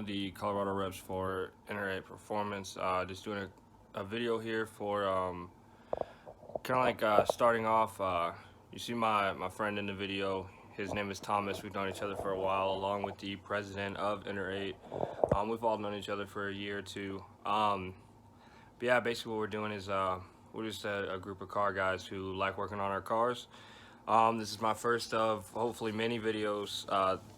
of the Colorado reps for Internet Performance. Just doing a video here for kind of like starting off. You see my friend in the video. His name is Thomas. We've known each other for a while, along with the president of Internet. We've all known each other for a year or two. But yeah, basically what we're doing is we're just a group of car guys who like working on our cars. This is my first of hopefully many videos.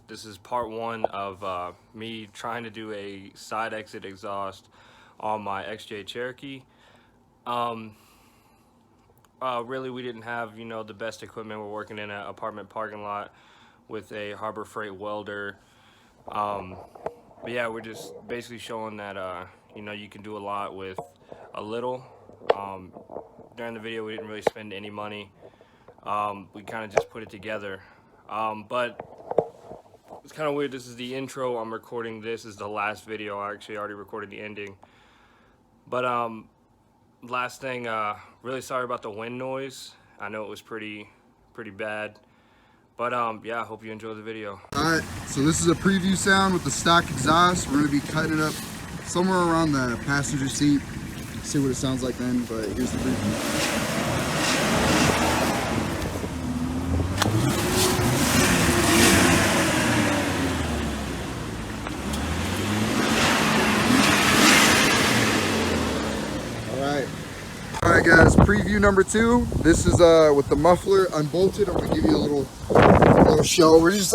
This is part one of me trying to do a side exit exhaust on my XJ Cherokee. Really, we didn't have, the best equipment. We're working in an apartment parking lot with a Harbor Freight welder. But yeah, we're just basically showing that, you can do a lot with a little. During the video, we didn't really spend any money. We kind of just put it together. But it's kind of weird. This is the intro. I'm recording this is the last video. I actually already recorded the ending. But last thing, really sorry about the wind noise. I know it was pretty bad. But yeah, I hope you enjoy the video. Alright, so this is a preview sound with the stock exhaust. We're going to be cutting it up somewhere around the passenger seat. See what it sounds like then, but here's the preview. Alright guys, preview number 2. This is with the muffler unbolted. I'm gonna give you a little show. We're just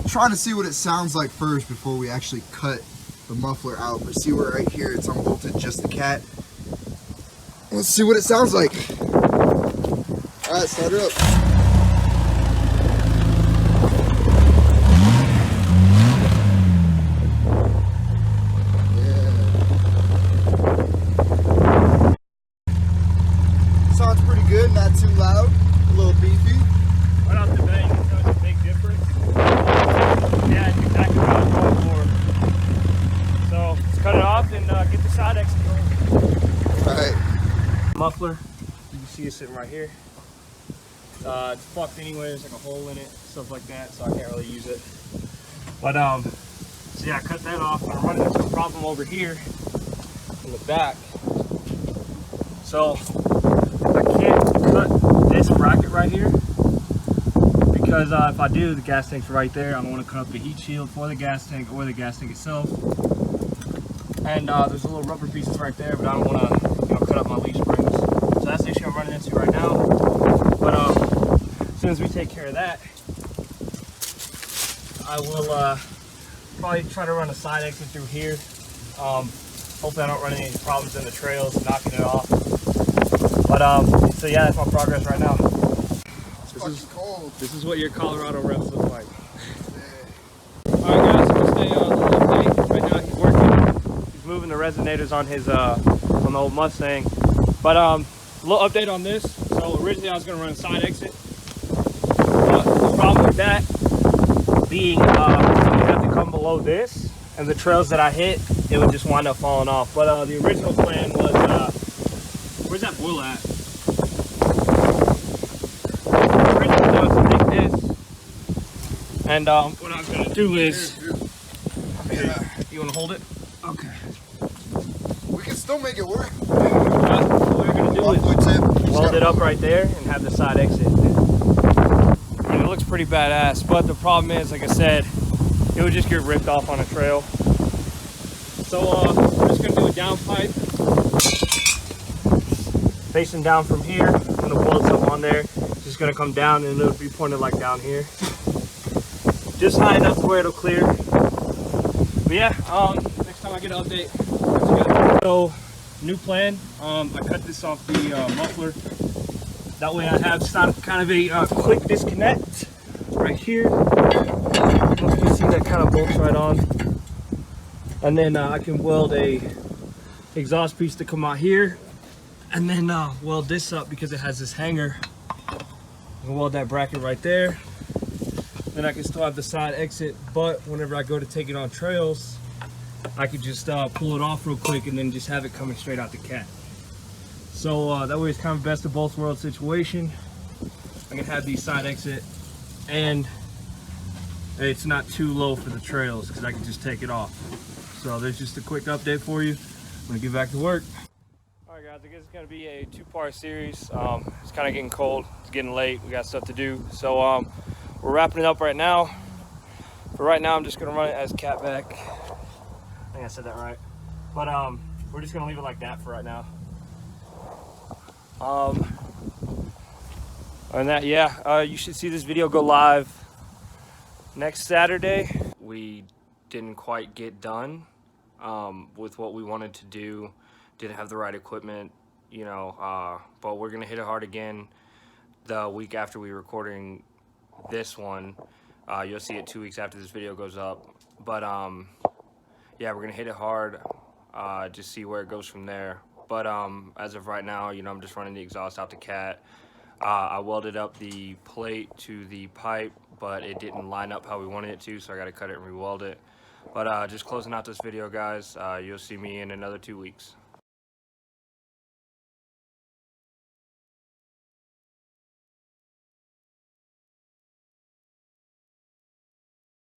trying to see what it sounds like first before we actually cut the muffler out. But see where right here it's unbolted, just the cat. Let's see what it sounds like. Alright, start it up. Sounds pretty good, not too loud, a little beefy. Right off the bat, you can tell it's a big difference. Yeah, it's exactly what I was going for. So let's cut it off and get the side exit going. Alright. Muffler, you can see it sitting right here. It's fucked anyway, there's like a hole in it, stuff like that, so I can't really use it. But so yeah, I cut that off. I'm running into a problem over here in the back. So I can't cut this bracket right here because if I do, the gas tank's right there. I don't want to cut up the heat shield for the gas tank or the gas tank itself. And there's a little rubber pieces right there, but I don't want to, cut up my leaf springs. So that's the issue I'm running into right now. But as soon as we take care of that, I will probably try to run a side exit through here. Hopefully I don't run into any problems in the trails, knocking it off. But so yeah, that's my progress right now. This is what your Colorado reps look like. Alright guys, so we'll stay on the update. Right now he's working. He's moving the resonators on his on the old Mustang. But a little update on this. So originally I was gonna run a side exit. The problem with that being you have to come below this, and the trails that I hit, it would just wind up falling off. But the original plan was where's that boil at? Originally I was to take this, and what I was gonna do is, you wanna hold it? Okay. We can still make it work. What we're gonna do is weld it up right there and have the side exit. And it looks pretty badass, but the problem is, like I said, it would just get ripped off on a trail. So we're just gonna do a down pipe, facing down from here, and the welds up on there. It's just gonna come down and it'll be pointed like down here. Just high enough where it'll clear. But yeah, next time I get an update, that's good. So, new plan, I cut this off the muffler. That way I have kind of a quick disconnect right here. You can see that kind of bolts right on. And then I can weld a exhaust piece to come out here, and then weld this up because it has this hanger. I can weld that bracket right there. Then I can still have the side exit, but whenever I go to take it on trails, I could just pull it off real quick and then just have it coming straight out the cat. So that way it's kind of best of both worlds situation. I can have the side exit and it's not too low for the trails because I can just take it off. So there's just a quick update for you. I'm gonna get back to work. All right, guys, I guess it's gonna be a 2-part series. It's kind of getting cold, it's getting late, we got stuff to do. So we're wrapping it up right now. For right now, I'm just gonna run it as catback. I think I said that right. But we're just gonna leave it like that for right now. And that, yeah, you should see this video go live next Saturday. We didn't quite get done with what we wanted to do. Didn't have the right equipment, you know, but we're gonna hit it hard again the week after we're recording this one. You'll see it 2 weeks after this video goes up. But yeah, we're gonna hit it hard, just see where it goes from there. But as of right now, you know, I'm just running the exhaust out the cat. I welded up the plate to the pipe, but it didn't line up how we wanted it to, so I got to cut it and re-weld it. But just closing out this video, guys, you'll see me in another 2 weeks.